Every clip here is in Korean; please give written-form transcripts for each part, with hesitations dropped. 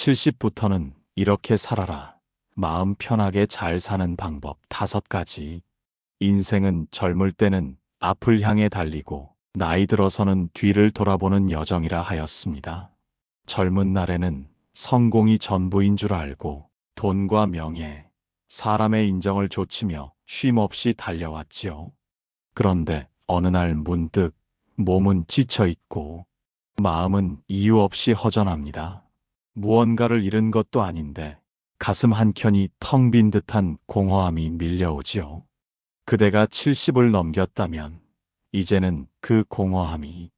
70부터는 이렇게 살아라. 마음 편하게 잘 사는 방법 5가지. 인생은 젊을 때는 앞을 향해 달리고 나이 들어서는 뒤를 돌아보는 여정이라 하였습니다. 젊은 날에는 성공이 전부인 줄 알고 돈과 명예, 사람의 인정을 좇으며 쉼없이 달려왔지요. 그런데 어느 날 문득 몸은 지쳐 있고 마음은 이유 없이 허전합니다. 무언가를 잃은 것도 아닌데 가슴 한켠이 텅 빈 듯한 공허함이 밀려오지요. 그대가 70을 넘겼다면 이제는 그 공허함이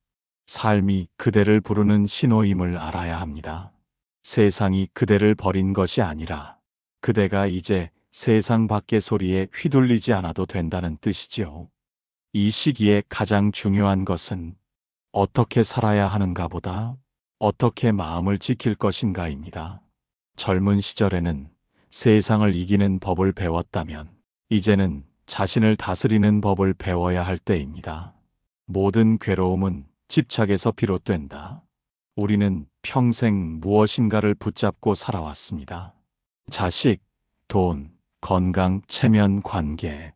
삶이 그대를 부르는 신호임을 알아야 합니다. 세상이 그대를 버린 것이 아니라 그대가 이제 세상 밖의 소리에 휘둘리지 않아도 된다는 뜻이지요. 이 시기에 가장 중요한 것은 어떻게 살아야 하는가 보다 어떻게 마음을 지킬 것인가입니다. 젊은 시절에는 세상을 이기는 법을 배웠다면 이제는 자신을 다스리는 법을 배워야 할 때입니다. 모든 괴로움은 집착에서 비롯된다. 우리는 평생 무엇인가를 붙잡고 살아왔습니다. 자식, 돈, 건강, 체면, 관계.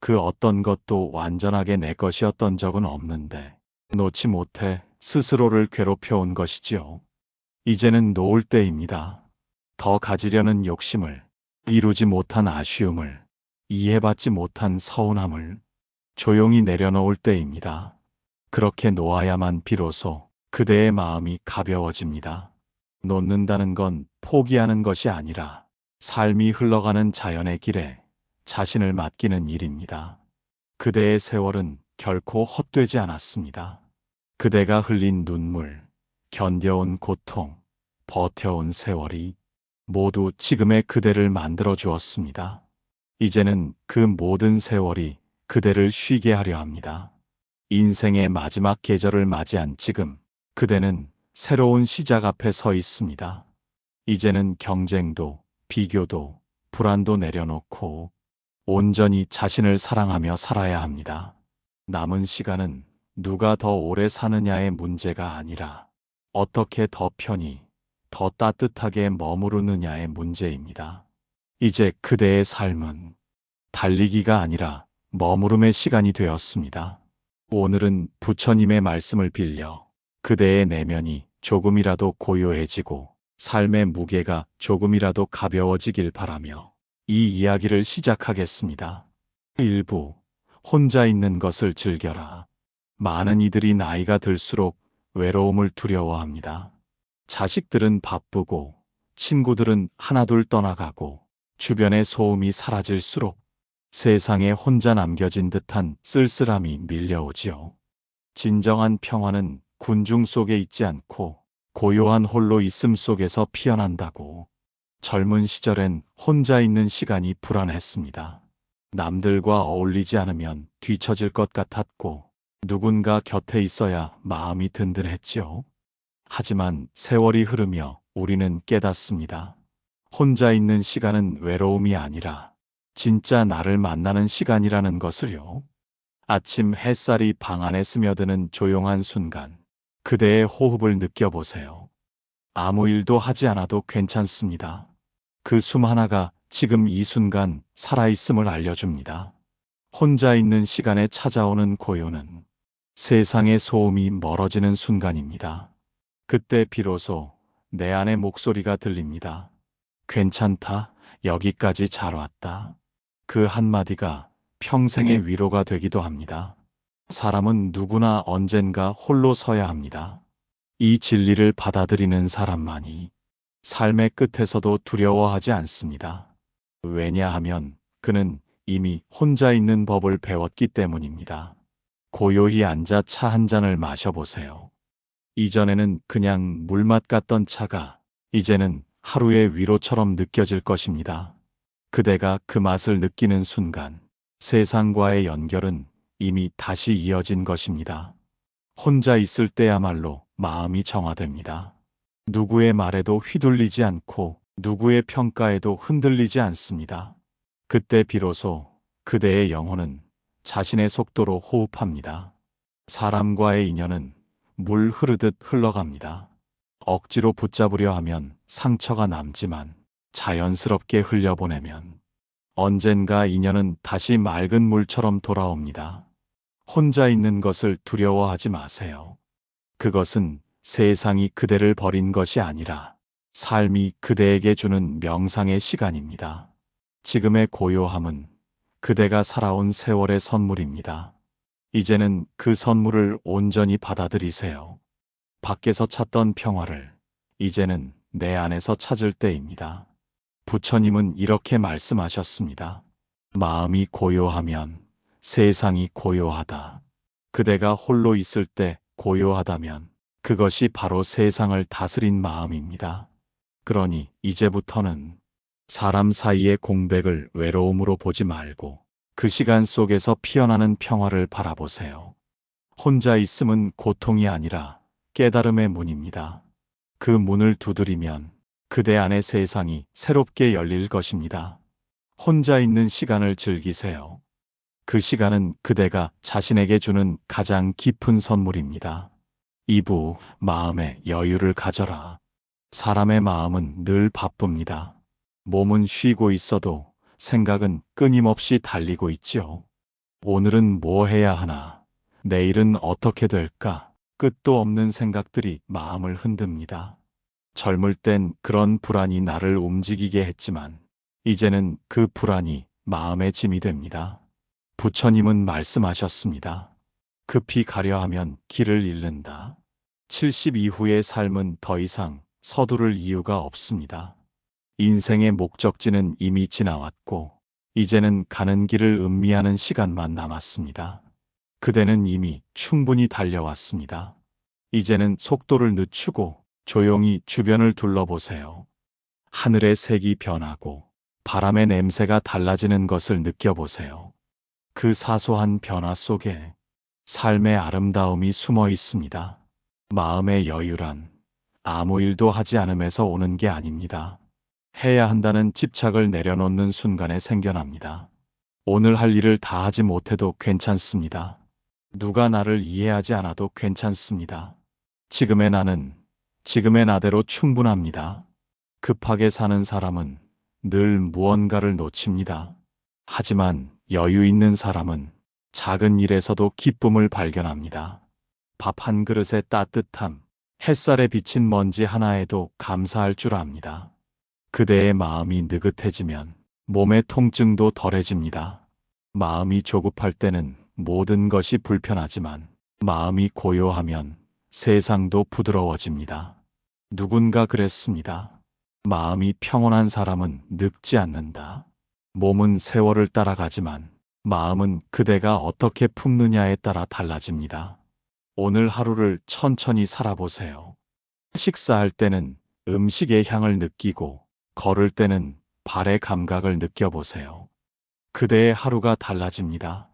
그 어떤 것도 완전하게 내 것이었던 적은 없는데 놓지 못해 스스로를 괴롭혀온 것이지요. 이제는 놓을 때입니다. 더 가지려는 욕심을, 이루지 못한 아쉬움을, 이해받지 못한 서운함을 조용히 내려놓을 때입니다. 그렇게 놓아야만 비로소 그대의 마음이 가벼워집니다. 놓는다는 건 포기하는 것이 아니라 삶이 흘러가는 자연의 길에 자신을 맡기는 일입니다. 그대의 세월은 결코 헛되지 않았습니다. 그대가 흘린 눈물, 견뎌온 고통, 버텨온 세월이 모두 지금의 그대를 만들어 주었습니다. 이제는 그 모든 세월이 그대를 쉬게 하려 합니다. 인생의 마지막 계절을 맞이한 지금 그대는 새로운 시작 앞에 서 있습니다. 이제는 경쟁도 비교도 불안도 내려놓고 온전히 자신을 사랑하며 살아야 합니다. 남은 시간은 누가 더 오래 사느냐의 문제가 아니라 어떻게 더 편히, 더 따뜻하게 머무르느냐의 문제입니다. 이제 그대의 삶은 달리기가 아니라 머무름의 시간이 되었습니다. 오늘은 부처님의 말씀을 빌려 그대의 내면이 조금이라도 고요해지고 삶의 무게가 조금이라도 가벼워지길 바라며 이 이야기를 시작하겠습니다. 1부, 혼자 있는 것을 즐겨라. 많은 이들이 나이가 들수록 외로움을 두려워합니다. 자식들은 바쁘고 친구들은 하나둘 떠나가고 주변의 소음이 사라질수록 세상에 혼자 남겨진 듯한 쓸쓸함이 밀려오지요. 진정한 평화는 군중 속에 있지 않고 고요한 홀로 있음 속에서 피어난다고. 젊은 시절엔 혼자 있는 시간이 불안했습니다. 남들과 어울리지 않으면 뒤처질 것 같았고 누군가 곁에 있어야 마음이 든든했지요. 하지만 세월이 흐르며 우리는 깨닫습니다. 혼자 있는 시간은 외로움이 아니라 진짜 나를 만나는 시간이라는 것을요. 아침 햇살이 방 안에 스며드는 조용한 순간 그대의 호흡을 느껴보세요. 아무 일도 하지 않아도 괜찮습니다. 그 숨 하나가 지금 이 순간 살아있음을 알려줍니다. 혼자 있는 시간에 찾아오는 고요는 세상의 소음이 멀어지는 순간입니다. 그때 비로소 내 안의 목소리가 들립니다. 괜찮다, 여기까지 잘 왔다. 그 한마디가 평생의 위로가 되기도 합니다. 사람은 누구나 언젠가 홀로 서야 합니다. 이 진리를 받아들이는 사람만이 삶의 끝에서도 두려워하지 않습니다. 왜냐하면 그는 이미 혼자 있는 법을 배웠기 때문입니다. 고요히 앉아 차 한 잔을 마셔보세요. 이전에는 그냥 물맛 같던 차가 이제는 하루의 위로처럼 느껴질 것입니다. 그대가 그 맛을 느끼는 순간 세상과의 연결은 이미 다시 이어진 것입니다. 혼자 있을 때야말로 마음이 정화됩니다. 누구의 말에도 휘둘리지 않고 누구의 평가에도 흔들리지 않습니다. 그때 비로소 그대의 영혼은 자신의 속도로 호흡합니다. 사람과의 인연은 물 흐르듯 흘러갑니다. 억지로 붙잡으려 하면 상처가 남지만 자연스럽게 흘려보내면 언젠가 인연은 다시 맑은 물처럼 돌아옵니다. 혼자 있는 것을 두려워하지 마세요. 그것은 세상이 그대를 버린 것이 아니라 삶이 그대에게 주는 명상의 시간입니다. 지금의 고요함은 그대가 살아온 세월의 선물입니다. 이제는 그 선물을 온전히 받아들이세요. 밖에서 찾던 평화를 이제는 내 안에서 찾을 때입니다. 부처님은 이렇게 말씀하셨습니다. 마음이 고요하면 세상이 고요하다. 그대가 홀로 있을 때 고요하다면 그것이 바로 세상을 다스린 마음입니다. 그러니 이제부터는 사람 사이의 공백을 외로움으로 보지 말고 그 시간 속에서 피어나는 평화를 바라보세요. 혼자 있음은 고통이 아니라 깨달음의 문입니다. 그 문을 두드리면 그대 안의 세상이 새롭게 열릴 것입니다. 혼자 있는 시간을 즐기세요. 그 시간은 그대가 자신에게 주는 가장 깊은 선물입니다. 2부 마음의 여유를 가져라. 사람의 마음은 늘 바쁩니다. 몸은 쉬고 있어도 생각은 끊임없이 달리고 있지요. 오늘은 뭐 해야 하나? 내일은 어떻게 될까? 끝도 없는 생각들이 마음을 흔듭니다. 젊을 땐 그런 불안이 나를 움직이게 했지만 이제는 그 불안이 마음의 짐이 됩니다. 부처님은 말씀하셨습니다. 급히 가려 하면 길을 잃는다. 70 이후의 삶은 더 이상 서두를 이유가 없습니다. 인생의 목적지는 이미 지나왔고 이제는 가는 길을 음미하는 시간만 남았습니다. 그대는 이미 충분히 달려왔습니다. 이제는 속도를 늦추고 조용히 주변을 둘러보세요. 하늘의 색이 변하고 바람의 냄새가 달라지는 것을 느껴보세요. 그 사소한 변화 속에 삶의 아름다움이 숨어 있습니다. 마음의 여유란 아무 일도 하지 않음에서 오는 게 아닙니다. 해야 한다는 집착을 내려놓는 순간에 생겨납니다. 오늘 할 일을 다 하지 못해도 괜찮습니다. 누가 나를 이해하지 않아도 괜찮습니다. 지금의 나는 지금의 나대로 충분합니다. 급하게 사는 사람은 늘 무언가를 놓칩니다. 하지만 여유 있는 사람은 작은 일에서도 기쁨을 발견합니다. 밥 한 그릇의 따뜻함, 햇살에 비친 먼지 하나에도 감사할 줄 압니다. 그대의 마음이 느긋해지면 몸의 통증도 덜해집니다. 마음이 조급할 때는 모든 것이 불편하지만 마음이 고요하면 세상도 부드러워집니다. 누군가 그랬습니다. 마음이 평온한 사람은 늙지 않는다. 몸은 세월을 따라가지만 마음은 그대가 어떻게 품느냐에 따라 달라집니다. 오늘 하루를 천천히 살아보세요. 식사할 때는 음식의 향을 느끼고 걸을 때는 발의 감각을 느껴보세요. 그대의 하루가 달라집니다.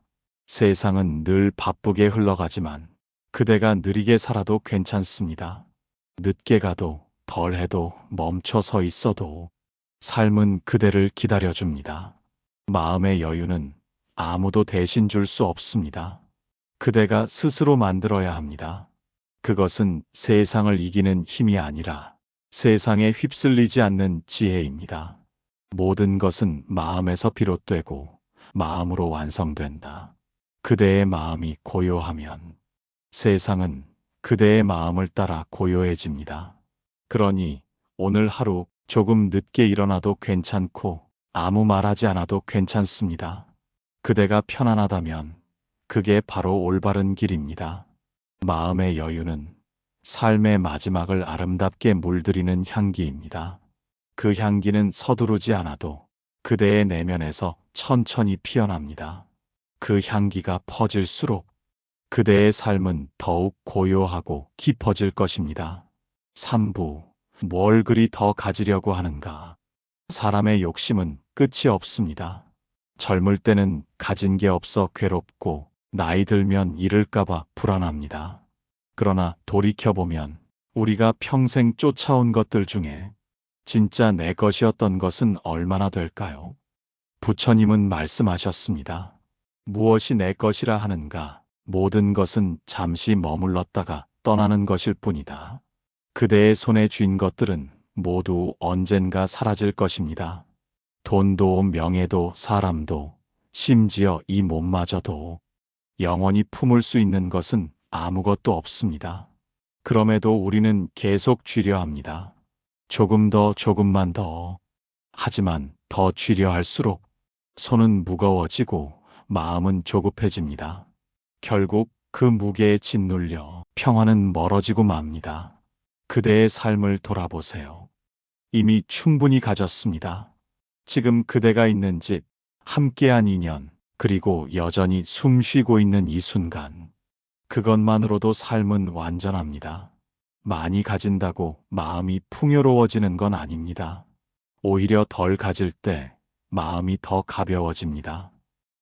세상은 늘 바쁘게 흘러가지만 그대가 느리게 살아도 괜찮습니다. 늦게 가도 덜 해도 멈춰 서 있어도 삶은 그대를 기다려줍니다. 마음의 여유는 아무도 대신 줄 수 없습니다. 그대가 스스로 만들어야 합니다. 그것은 세상을 이기는 힘이 아니라 세상에 휩쓸리지 않는 지혜입니다. 모든 것은 마음에서 비롯되고 마음으로 완성된다. 그대의 마음이 고요하면 세상은 그대의 마음을 따라 고요해집니다. 그러니 오늘 하루 조금 늦게 일어나도 괜찮고 아무 말하지 않아도 괜찮습니다. 그대가 편안하다면 그게 바로 올바른 길입니다. 마음의 여유는 삶의 마지막을 아름답게 물들이는 향기입니다. 그 향기는 서두르지 않아도 그대의 내면에서 천천히 피어납니다. 그 향기가 퍼질수록 그대의 삶은 더욱 고요하고 깊어질 것입니다. 3부 뭘 그리 더 가지려고 하는가? 사람의 욕심은 끝이 없습니다. 젊을 때는 가진 게 없어 괴롭고 나이 들면 잃을까봐 불안합니다. 그러나 돌이켜보면 우리가 평생 쫓아온 것들 중에 진짜 내 것이었던 것은 얼마나 될까요? 부처님은 말씀하셨습니다. 무엇이 내 것이라 하는가? 모든 것은 잠시 머물렀다가 떠나는 것일 뿐이다. 그대의 손에 쥔 것들은 모두 언젠가 사라질 것입니다. 돈도 명예도 사람도 심지어 이 몸마저도 영원히 품을 수 있는 것은 아무것도 없습니다. 그럼에도 우리는 계속 쥐려 합니다. 조금 더 조금만 더. 하지만 더 쥐려 할수록 손은 무거워지고 마음은 조급해집니다. 결국 그 무게에 짓눌려 평화는 멀어지고 맙니다. 그대의 삶을 돌아보세요. 이미 충분히 가졌습니다. 지금 그대가 있는 집, 함께한 인연, 그리고 여전히 숨 쉬고 있는 이 순간. 그것만으로도 삶은 완전합니다. 많이 가진다고 마음이 풍요로워지는 건 아닙니다. 오히려 덜 가질 때 마음이 더 가벼워집니다.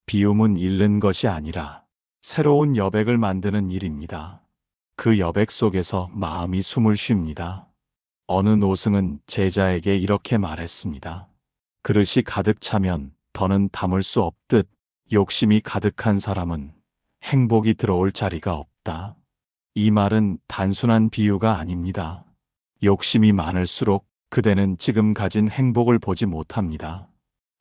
비움은 잃는 것이 아니라 새로운 여백을 만드는 일입니다. 그 여백 속에서 마음이 숨을 쉽니다. 어느 노승은 제자에게 이렇게 말했습니다. 그릇이 가득 차면 더는 담을 수 없듯 욕심이 가득한 사람은 행복이 들어올 자리가 없다. 이 말은 단순한 비유가 아닙니다. 욕심이 많을수록 그대는 지금 가진 행복을 보지 못합니다.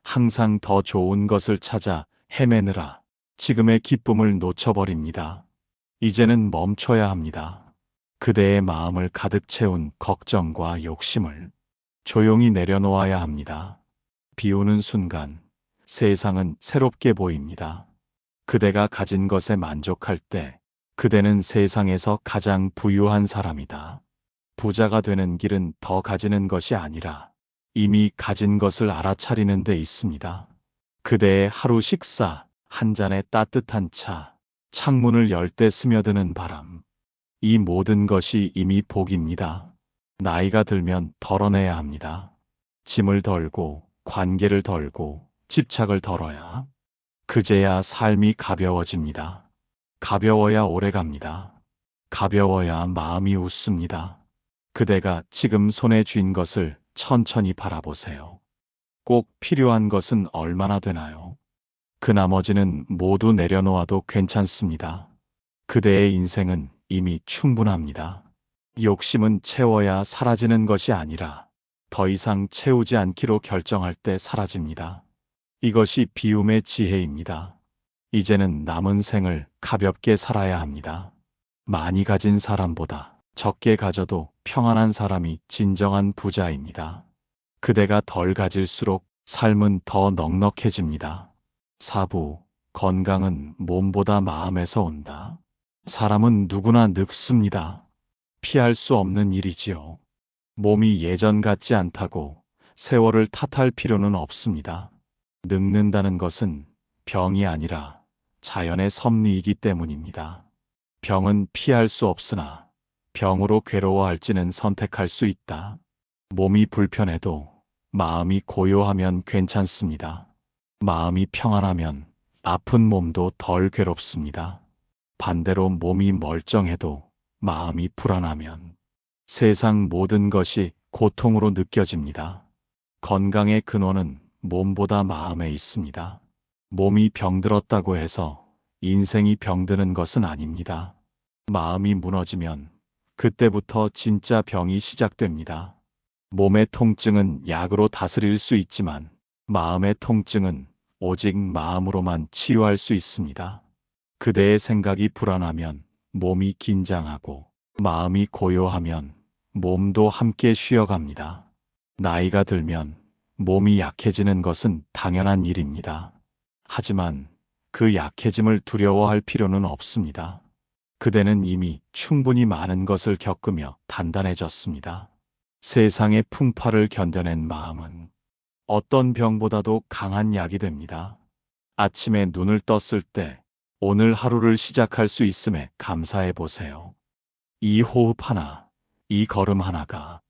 항상 더 좋은 것을 찾아 헤매느라 지금의 기쁨을 놓쳐버립니다. 이제는 멈춰야 합니다. 그대의 마음을 가득 채운 걱정과 욕심을 조용히 내려놓아야 합니다. 비 오는 순간 세상은 새롭게 보입니다. 그대가 가진 것에 만족할 때 그대는 세상에서 가장 부유한 사람이다. 부자가 되는 길은 더 가지는 것이 아니라 이미 가진 것을 알아차리는 데 있습니다. 그대의 하루 식사, 한 잔의 따뜻한 차, 창문을 열 때 스며드는 바람. 이 모든 것이 이미 복입니다. 나이가 들면 덜어내야 합니다. 짐을 덜고 관계를 덜고 집착을 덜어야 그제야 삶이 가벼워집니다. 가벼워야 오래갑니다. 가벼워야 마음이 웃습니다. 그대가 지금 손에 쥔 것을 천천히 바라보세요. 꼭 필요한 것은 얼마나 되나요? 그 나머지는 모두 내려놓아도 괜찮습니다. 그대의 인생은 이미 충분합니다. 욕심은 채워야 사라지는 것이 아니라 더 이상 채우지 않기로 결정할 때 사라집니다. 이것이 비움의 지혜입니다. 이제는 남은 생을 가볍게 살아야 합니다. 많이 가진 사람보다 적게 가져도 평안한 사람이 진정한 부자입니다. 그대가 덜 가질수록 삶은 더 넉넉해집니다. 사부, 건강은 몸보다 마음에서 온다. 사람은 누구나 늙습니다. 피할 수 없는 일이지요. 몸이 예전 같지 않다고 세월을 탓할 필요는 없습니다. 늙는다는 것은 병이 아니라 자연의 섭리이기 때문입니다. 병은 피할 수 없으나 병으로 괴로워할지는 선택할 수 있다. 몸이 불편해도 마음이 고요하면 괜찮습니다. 마음이 평안하면 아픈 몸도 덜 괴롭습니다. 반대로 몸이 멀쩡해도 마음이 불안하면 세상 모든 것이 고통으로 느껴집니다. 건강의 근원은 몸보다 마음에 있습니다. 몸이 병들었다고 해서 인생이 병드는 것은 아닙니다. 마음이 무너지면 그때부터 진짜 병이 시작됩니다. 몸의 통증은 약으로 다스릴 수 있지만 마음의 통증은 오직 마음으로만 치유할 수 있습니다. 그대의 생각이 불안하면 몸이 긴장하고 마음이 고요하면 몸도 함께 쉬어갑니다. 나이가 들면 몸이 약해지는 것은 당연한 일입니다. 하지만 그 약해짐을 두려워할 필요는 없습니다. 그대는 이미 충분히 많은 것을 겪으며 단단해졌습니다. 세상의 풍파를 견뎌낸 마음은 어떤 병보다도 강한 약이 됩니다. 아침에 눈을 떴을 때 오늘 하루를 시작할 수 있음에 감사해 보세요. 이 호흡 하나, 이 걸음 하나가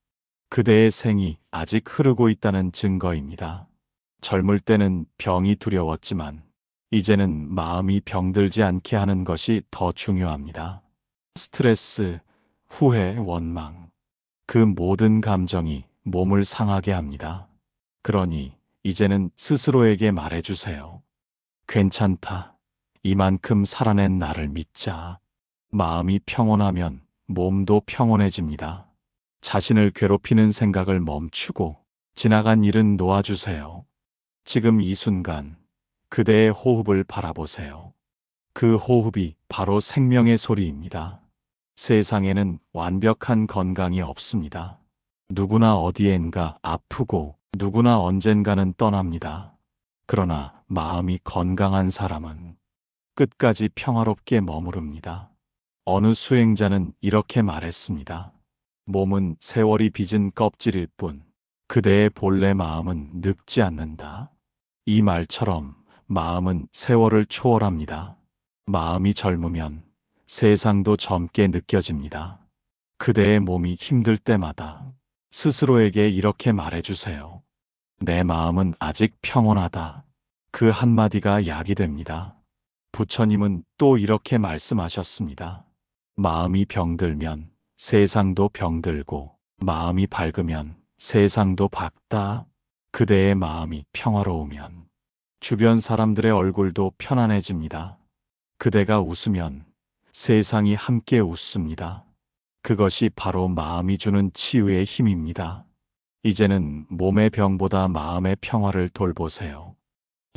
그대의 생이 아직 흐르고 있다는 증거입니다. 젊을 때는 병이 두려웠지만 이제는 마음이 병들지 않게 하는 것이 더 중요합니다. 스트레스, 후회, 원망, 그 모든 감정이 몸을 상하게 합니다. 그러니 이제는 스스로에게 말해주세요. 괜찮다. 이만큼 살아낸 나를 믿자. 마음이 평온하면 몸도 평온해집니다. 자신을 괴롭히는 생각을 멈추고 지나간 일은 놓아주세요. 지금 이 순간 그대의 호흡을 바라보세요. 그 호흡이 바로 생명의 소리입니다. 세상에는 완벽한 건강이 없습니다. 누구나 어디엔가 아프고 누구나 언젠가는 떠납니다. 그러나 마음이 건강한 사람은 끝까지 평화롭게 머무릅니다. 어느 수행자는 이렇게 말했습니다. 몸은 세월이 빚은 껍질일 뿐 그대의 본래 마음은 늙지 않는다. 이 말처럼 마음은 세월을 초월합니다. 마음이 젊으면 세상도 젊게 느껴집니다. 그대의 몸이 힘들 때마다 스스로에게 이렇게 말해주세요. 내 마음은 아직 평온하다. 그 한마디가 약이 됩니다. 부처님은 또 이렇게 말씀하셨습니다. 마음이 병들면 세상도 병들고 마음이 밝으면 세상도 밝다. 그대의 마음이 평화로우면 주변 사람들의 얼굴도 편안해집니다. 그대가 웃으면 세상이 함께 웃습니다. 그것이 바로 마음이 주는 치유의 힘입니다. 이제는 몸의 병보다 마음의 평화를 돌보세요.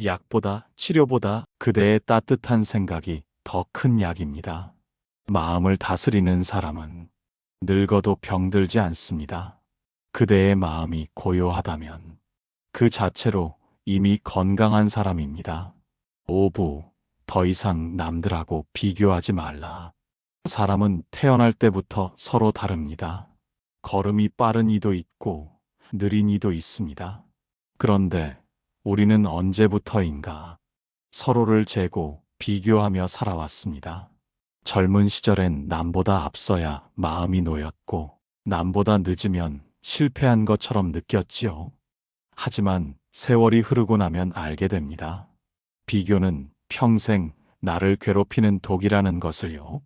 약보다 치료보다 그대의 따뜻한 생각이 더 큰 약입니다. 마음을 다스리는 사람은 늙어도 병들지 않습니다. 그대의 마음이 고요하다면 그 자체로 이미 건강한 사람입니다. 5부, 더 이상 남들하고 비교하지 말라. 사람은 태어날 때부터 서로 다릅니다. 걸음이 빠른 이도 있고 느린 이도 있습니다. 그런데 우리는 언제부터인가 서로를 재고 비교하며 살아왔습니다. 젊은 시절엔 남보다 앞서야 마음이 놓였고 남보다 늦으면 실패한 것처럼 느꼈지요. 하지만 세월이 흐르고 나면 알게 됩니다. 비교는 평생 나를 괴롭히는 독이라는 것을요.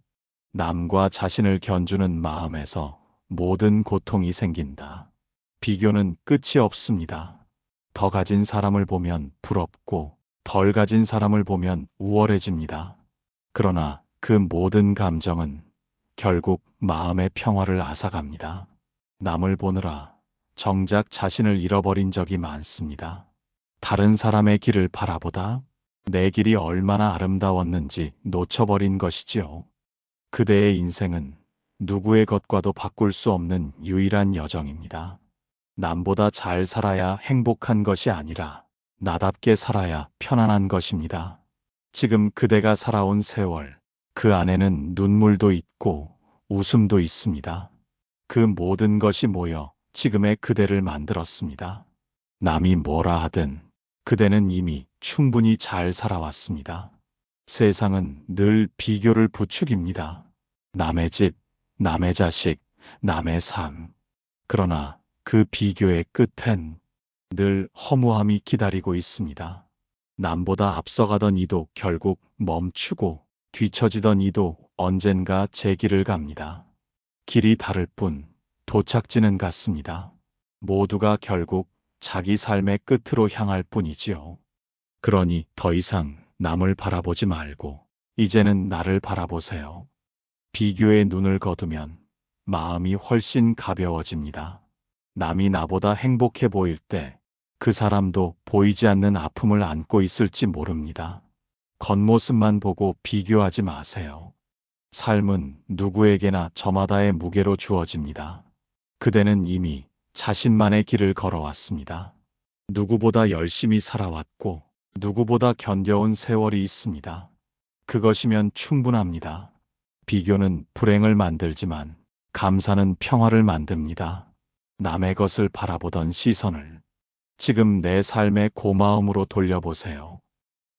남과 자신을 견주는 마음에서 모든 고통이 생긴다. 비교는 끝이 없습니다. 더 가진 사람을 보면 부럽고 덜 가진 사람을 보면 우월해집니다. 그러나 그 모든 감정은 결국 마음의 평화를 앗아갑니다. 남을 보느라 정작 자신을 잃어버린 적이 많습니다. 다른 사람의 길을 바라보다 내 길이 얼마나 아름다웠는지 놓쳐버린 것이지요. 그대의 인생은 누구의 것과도 바꿀 수 없는 유일한 여정입니다. 남보다 잘 살아야 행복한 것이 아니라 나답게 살아야 편안한 것입니다. 지금 그대가 살아온 세월, 그 안에는 눈물도 있고 웃음도 있습니다. 그 모든 것이 모여 지금의 그대를 만들었습니다. 남이 뭐라 하든 그대는 이미 충분히 잘 살아왔습니다. 세상은 늘 비교를 부추깁니다. 남의 집, 남의 자식, 남의 삶. 그러나 그 비교의 끝엔 늘 허무함이 기다리고 있습니다. 남보다 앞서가던 이도 결국 멈추고 뒤처지던 이도 언젠가 제 길을 갑니다. 길이 다를 뿐 도착지는 같습니다. 모두가 결국 자기 삶의 끝으로 향할 뿐이지요. 그러니 더 이상 남을 바라보지 말고 이제는 나를 바라보세요. 비교에 눈을 거두면 마음이 훨씬 가벼워집니다. 남이 나보다 행복해 보일 때 그 사람도 보이지 않는 아픔을 안고 있을지 모릅니다. 겉모습만 보고 비교하지 마세요. 삶은 누구에게나 저마다의 무게로 주어집니다. 그대는 이미 자신만의 길을 걸어왔습니다. 누구보다 열심히 살아왔고 누구보다 견뎌온 세월이 있습니다. 그것이면 충분합니다. 비교는 불행을 만들지만 감사는 평화를 만듭니다. 남의 것을 바라보던 시선을 지금 내 삶의 고마움으로 돌려보세요.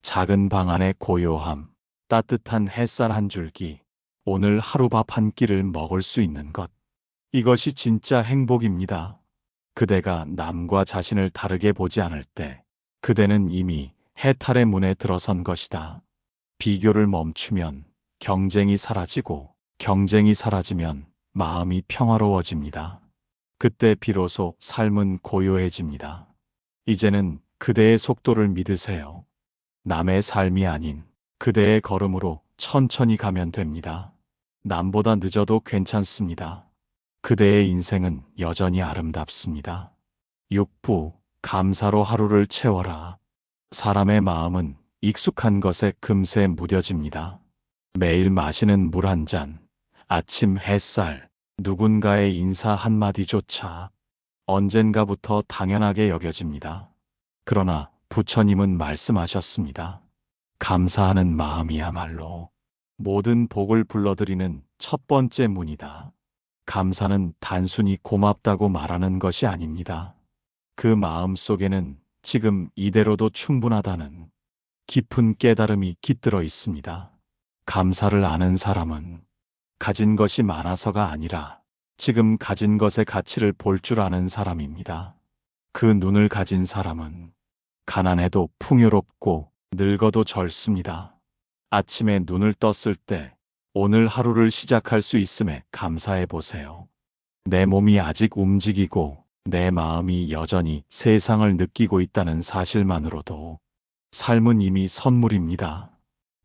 작은 방 안의 고요함, 따뜻한 햇살 한 줄기, 오늘 하루 밥 한 끼를 먹을 수 있는 것. 이것이 진짜 행복입니다. 그대가 남과 자신을 다르게 보지 않을 때 그대는 이미 해탈의 문에 들어선 것이다. 비교를 멈추면 경쟁이 사라지고 경쟁이 사라지면 마음이 평화로워집니다. 그때 비로소 삶은 고요해집니다. 이제는 그대의 속도를 믿으세요. 남의 삶이 아닌 그대의 걸음으로 천천히 가면 됩니다. 남보다 늦어도 괜찮습니다. 그대의 인생은 여전히 아름답습니다. 6부, 감사로 하루를 채워라. 사람의 마음은 익숙한 것에 금세 무뎌집니다. 매일 마시는 물 한 잔, 아침 햇살, 누군가의 인사 한마디조차 언젠가부터 당연하게 여겨집니다. 그러나 부처님은 말씀하셨습니다. 감사하는 마음이야말로 모든 복을 불러들이는 첫 번째 문이다. 감사는 단순히 고맙다고 말하는 것이 아닙니다. 그 마음 속에는 지금 이대로도 충분하다는 깊은 깨달음이 깃들어 있습니다. 감사를 아는 사람은 가진 것이 많아서가 아니라 지금 가진 것의 가치를 볼 줄 아는 사람입니다. 그 눈을 가진 사람은 가난해도 풍요롭고 늙어도 젊습니다. 아침에 눈을 떴을 때 오늘 하루를 시작할 수 있음에 감사해 보세요. 내 몸이 아직 움직이고 내 마음이 여전히 세상을 느끼고 있다는 사실만으로도 삶은 이미 선물입니다.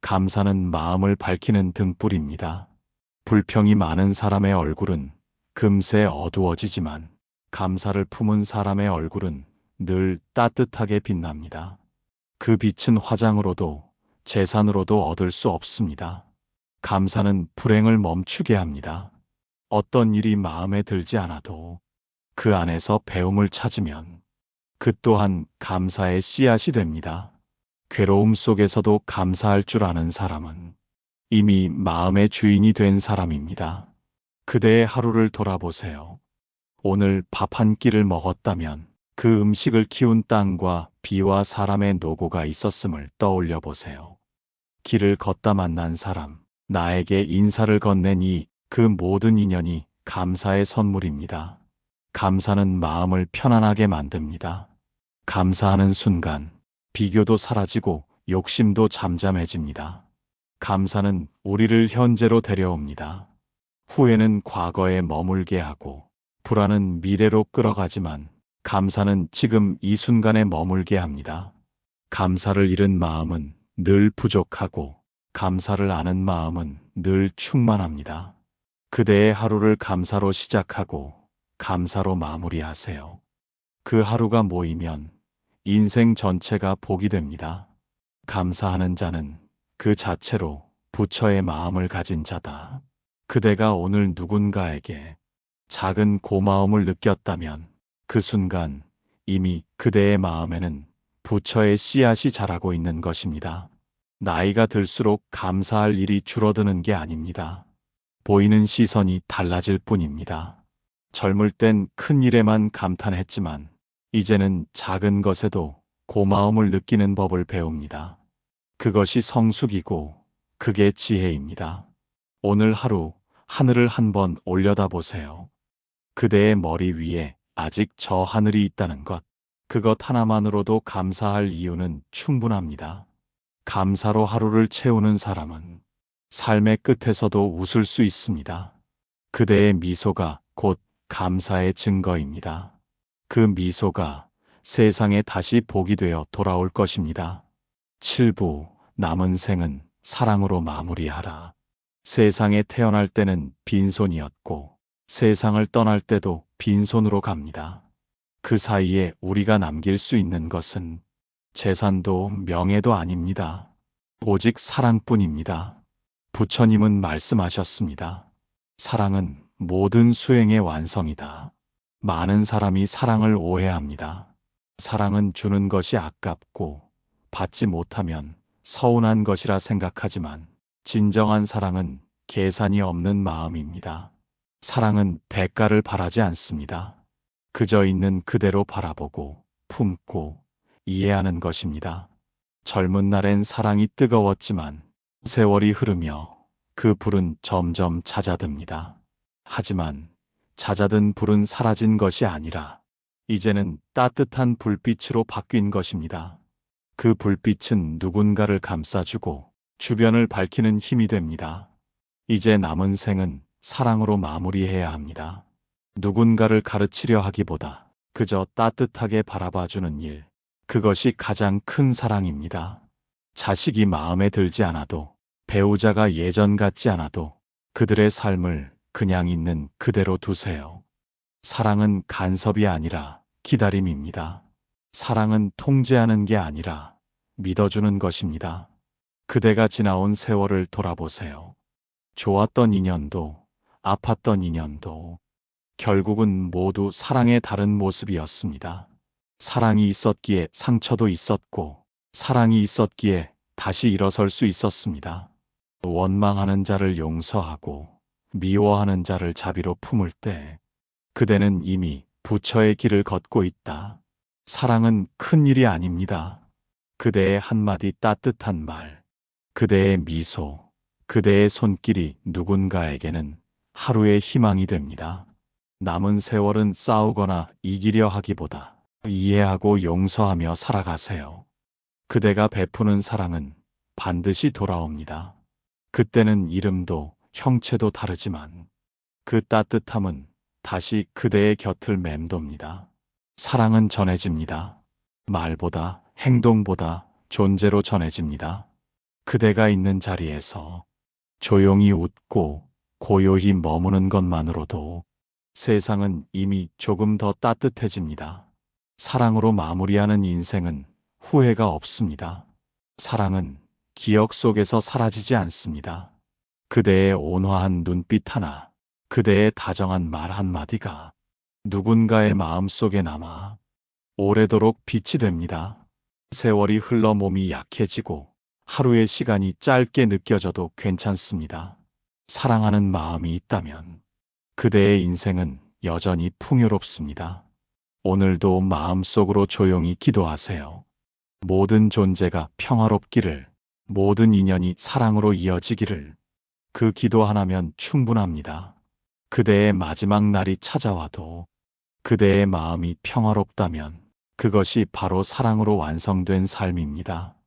감사는 마음을 밝히는 등불입니다. 불평이 많은 사람의 얼굴은 금세 어두워지지만 감사를 품은 사람의 얼굴은 늘 따뜻하게 빛납니다. 그 빛은 화장으로도 재산으로도 얻을 수 없습니다. 감사는 불행을 멈추게 합니다. 어떤 일이 마음에 들지 않아도 그 안에서 배움을 찾으면 그 또한 감사의 씨앗이 됩니다. 괴로움 속에서도 감사할 줄 아는 사람은 이미 마음의 주인이 된 사람입니다. 그대의 하루를 돌아보세요. 오늘 밥 한 끼를 먹었다면 그 음식을 키운 땅과 비와 사람의 노고가 있었음을 떠올려 보세요. 길을 걷다 만난 사람, 나에게 인사를 건네니 그 모든 인연이 감사의 선물입니다. 감사는 마음을 편안하게 만듭니다. 감사하는 순간 비교도 사라지고 욕심도 잠잠해집니다. 감사는 우리를 현재로 데려옵니다. 후회는 과거에 머물게 하고 불안은 미래로 끌어가지만 감사는 지금 이 순간에 머물게 합니다. 감사를 잃은 마음은 늘 부족하고 감사를 아는 마음은 늘 충만합니다. 그대의 하루를 감사로 시작하고 감사로 마무리하세요. 그 하루가 모이면 인생 전체가 복이 됩니다. 감사하는 자는 그 자체로 부처의 마음을 가진 자다. 그대가 오늘 누군가에게 작은 고마움을 느꼈다면 그 순간 이미 그대의 마음에는 부처의 씨앗이 자라고 있는 것입니다. 나이가 들수록 감사할 일이 줄어드는 게 아닙니다. 보이는 시선이 달라질 뿐입니다. 젊을 땐 큰 일에만 감탄했지만 이제는 작은 것에도 고마움을 느끼는 법을 배웁니다. 그것이 성숙이고 그게 지혜입니다. 오늘 하루 하늘을 한번 올려다보세요. 그대의 머리 위에 아직 저 하늘이 있다는 것, 그것 하나만으로도 감사할 이유는 충분합니다. 감사로 하루를 채우는 사람은 삶의 끝에서도 웃을 수 있습니다. 그대의 미소가 곧 감사의 증거입니다. 그 미소가 세상에 다시 복이 되어 돌아올 것입니다. 7부, 남은 생은 사랑으로 마무리하라. 세상에 태어날 때는 빈손이었고 세상을 떠날 때도 빈손으로 갑니다. 그 사이에 우리가 남길 수 있는 것은 재산도 명예도 아닙니다. 오직 사랑뿐입니다. 부처님은 말씀하셨습니다. 사랑은 모든 수행의 완성이다. 많은 사람이 사랑을 오해합니다. 사랑은 주는 것이 아깝고 받지 못하면 서운한 것이라 생각하지만 진정한 사랑은 계산이 없는 마음입니다. 사랑은 대가를 바라지 않습니다. 그저 있는 그대로 바라보고 품고 이해하는 것입니다. 젊은 날엔 사랑이 뜨거웠지만 세월이 흐르며 그 불은 점점 잦아듭니다. 하지만 잦아든 불은 사라진 것이 아니라 이제는 따뜻한 불빛으로 바뀐 것입니다. 그 불빛은 누군가를 감싸주고 주변을 밝히는 힘이 됩니다. 이제 남은 생은 사랑으로 마무리해야 합니다. 누군가를 가르치려 하기보다 그저 따뜻하게 바라봐주는 일, 그것이 가장 큰 사랑입니다. 자식이 마음에 들지 않아도, 배우자가 예전 같지 않아도 그들의 삶을 그냥 있는 그대로 두세요. 사랑은 간섭이 아니라 기다림입니다. 사랑은 통제하는 게 아니라 믿어주는 것입니다. 그대가 지나온 세월을 돌아보세요. 좋았던 인연도, 아팠던 인연도, 결국은 모두 사랑의 다른 모습이었습니다. 사랑이 있었기에 상처도 있었고, 사랑이 있었기에 다시 일어설 수 있었습니다. 원망하는 자를 용서하고, 미워하는 자를 자비로 품을 때, 그대는 이미 부처의 길을 걷고 있다. 사랑은 큰 일이 아닙니다. 그대의 한마디 따뜻한 말, 그대의 미소, 그대의 손길이 누군가에게는 하루의 희망이 됩니다. 남은 세월은 싸우거나 이기려 하기보다 이해하고 용서하며 살아가세요. 그대가 베푸는 사랑은 반드시 돌아옵니다. 그때는 이름도 형체도 다르지만 그 따뜻함은 다시 그대의 곁을 맴돕니다. 사랑은 전해집니다. 말보다 행동보다 존재로 전해집니다. 그대가 있는 자리에서 조용히 웃고 고요히 머무는 것만으로도 세상은 이미 조금 더 따뜻해집니다. 사랑으로 마무리하는 인생은 후회가 없습니다. 사랑은 기억 속에서 사라지지 않습니다. 그대의 온화한 눈빛 하나, 그대의 다정한 말 한마디가 누군가의 마음속에 남아 오래도록 빛이 됩니다. 세월이 흘러 몸이 약해지고 하루의 시간이 짧게 느껴져도 괜찮습니다. 사랑하는 마음이 있다면 그대의 인생은 여전히 풍요롭습니다. 오늘도 마음속으로 조용히 기도하세요. 모든 존재가 평화롭기를, 모든 인연이 사랑으로 이어지기를. 그 기도 하나면 충분합니다. 그대의 마지막 날이 찾아와도 그대의 마음이 평화롭다면 그것이 바로 사랑으로 완성된 삶입니다.